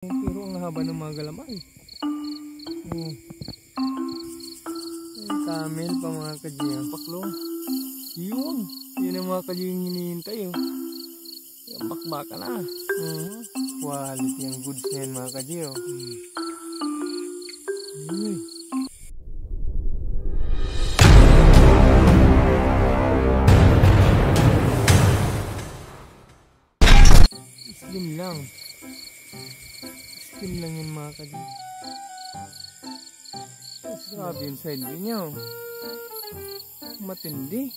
Pero ang haba ng mga galamay. Oh. Ay, camel pa mga kadyang paklo. Yun. Yun ang mga kadyang hinihintay. Oh. Yung bakbaka na. Quality ang goods na yan mga kadyang. Slim lang. Slim lang yan mga kadyang. Grabe yung side view niya. Matindi.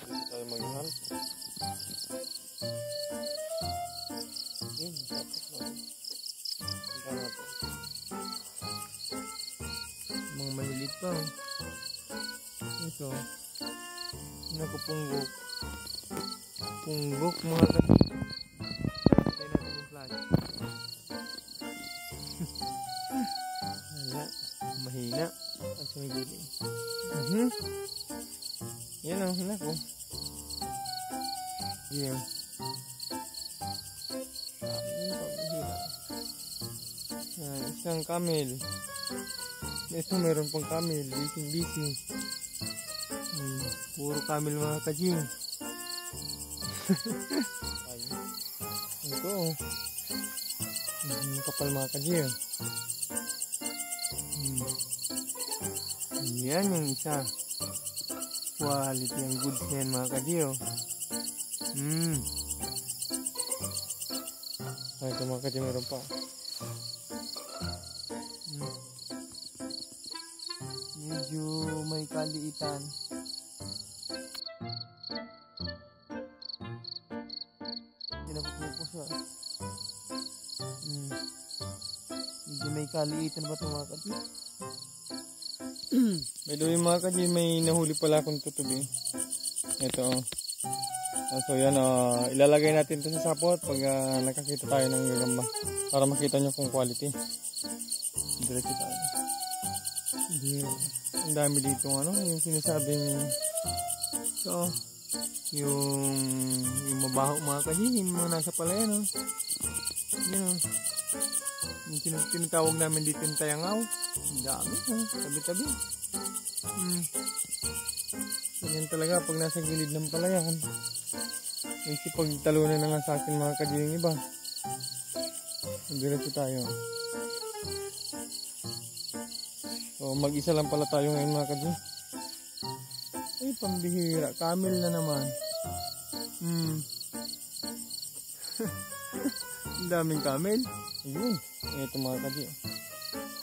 Dito tayo mag-hunt. Yun, tapos natin. Ito na po. Mga malilit pa. Ito. Nakupunggok. Punggok mga kadyang. Patay natin yung flash. Wala. Mahina. Kasi may gili. Yan ang anak ko. Yan. Isang camel. Ito meron pang camel. Busy. Puro camel mga kajing. Ito. Kapal mga kajing. Yan yung isa. Quality ang goods na yan mga kadiyo. Ito mga kadiyo meron pa. Medyo may kaliitan. Hindi na pupukus ha. Medyo may kaliitan ba ito mga kadiyo? By the way mga kaji, may nahuli pala akong tutubi. Ito. So yan, ilalagay natin ito sa sapot pag nakakita tayo ng gagamba. Para makita nyo kung quality. Diretso tayo. Ang dami dito yung sinasabing yung mabaho mga kaji, yung mga nasa palayan. Yan yung tinatawag namin dito yung tayangaw. Ang dami, tabi-tabi. Ganyan talaga pag nasa gilid ng palayan. Kasi pag talunan na nga sa akin mga kadyo yung iba. Diretso tayo. So mag-isa lang pala tayo ngayon mga kadyo. Ay pambihira, camel na naman. Ang daming camel. Ayun, ito mga kadyo.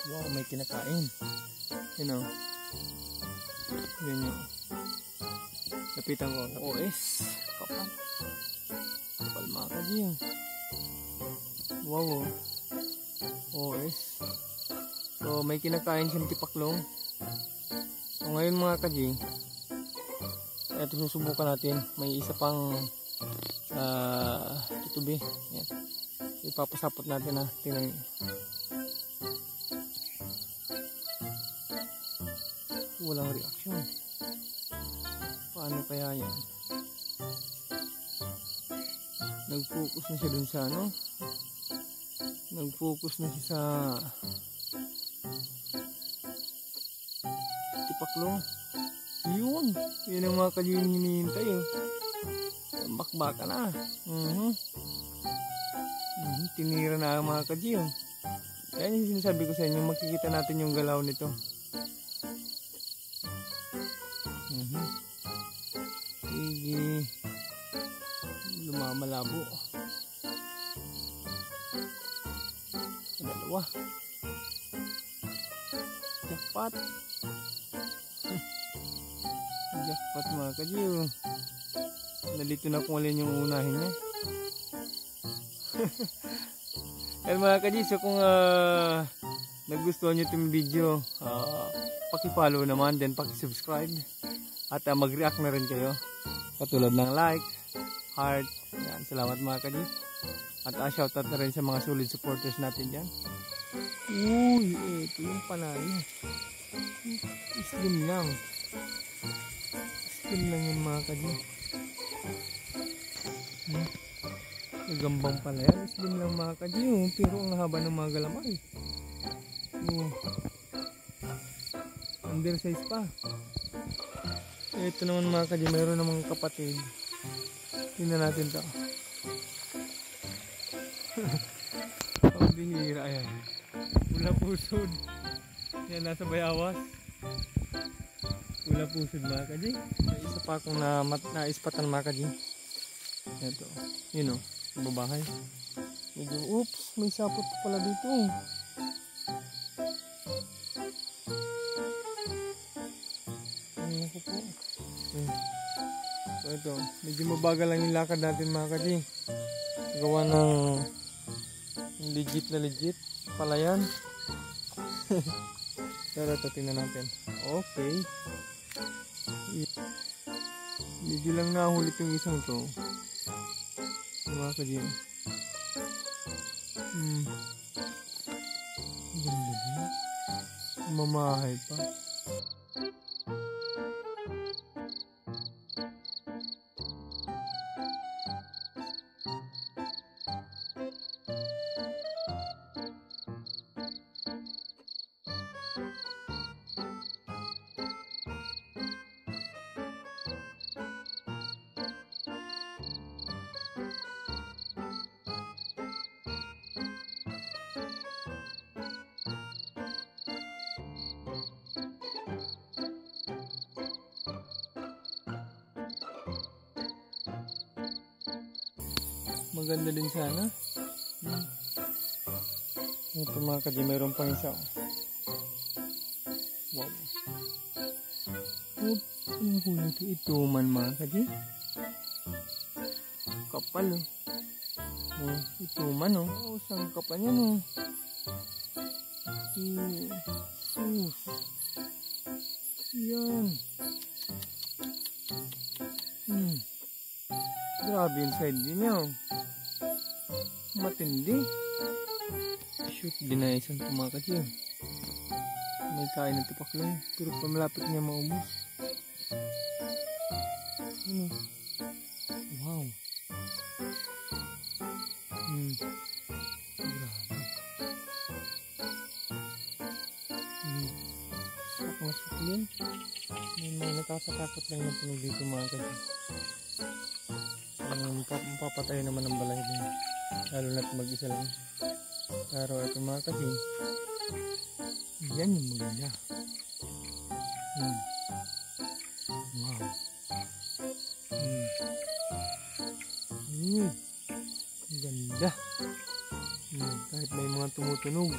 Wow, may kinakain. Yan o. Yan yun. Lapitan ko. OS. Kapal. Kapal mga kadyo. Wow. OS. So may kinakain siyang tipaklong. So ngayon mga kadyo, ito susubukan natin. May isa pang tutubi. Yan. Ipapasapot natin na. Tingnan nyo. Walang reaction. Paano kaya yan? Nag-focus na siya dun sa Nag-focus na siya sa tipaklong. Yun. Yun ang mga kadyong hinihintay. Bakbaka na. Tinira na ang mga kadyong. Yan yung sinasabi ko sa inyo. Makikita natin yung galaw nito. Sige. Lumamalabo. Dalawa. Jackpot. Jackpot mga kadyo. Nalito na kung alin yung unahin niya. Kaya mga kadyo, so kung nagustuhan nyo itong video, paki-follow naman, then paki-subscribe. At mag-react na rin kayo. Katulad ng like, heart. Yan, salamat mga kadyo. At shoutout na rin sa mga solid supporters natin dyan. Uy, ito yung panalo. Slim lang. Slim lang yung mga kadyo. Gagambang pala yan. Slim lang mga kadji. Oh. Pero ang haba ng mga galamay. Oh. Undersize pa. Ito naman mga kadji. Mayroon namang kapatid. Tingnan natin to. Pambihira. Ayan. Pula pusod. Yan, nasa bayawas. Pula pusod mga kadji. May isa pa akong naispatan mga kadji. Ito. Yun o. Babahay. Medyo, oops, may sapot pala dito. Ano ko po. So ito, medyo mabagal lang yung lakad natin mga kadji. Gawa ng legit na legit. Pala yan. Pero ito, tingnan natin. Okay. Medyo lang nahulit yung isang to. Mga kadji. Ganda din. Mamahay pa. Maganda din sana. Ito mga kadji, mayroon pang isa. Wow. Ang huli ito. Ito man mga kadji. Kapal oh. Ito man oh. Saan kapal yan oh. Sus. Yan. Grabe yung side din niya oh. Matindi. Shoot, dinaisan ito mga kadji. May kain na tipak lang. Pero pamalapit niya maubos. Ano? Wow. Grabe. Sak na sak yun. May mga nakakatakot lang yung tunog dito mga kadji. Mapapatay naman ang balay din. Lalo na't mag-isa lang. Pero ito mga kadji, yan yung maganda. Wow. Ganda. Kahit may mga tumutunog.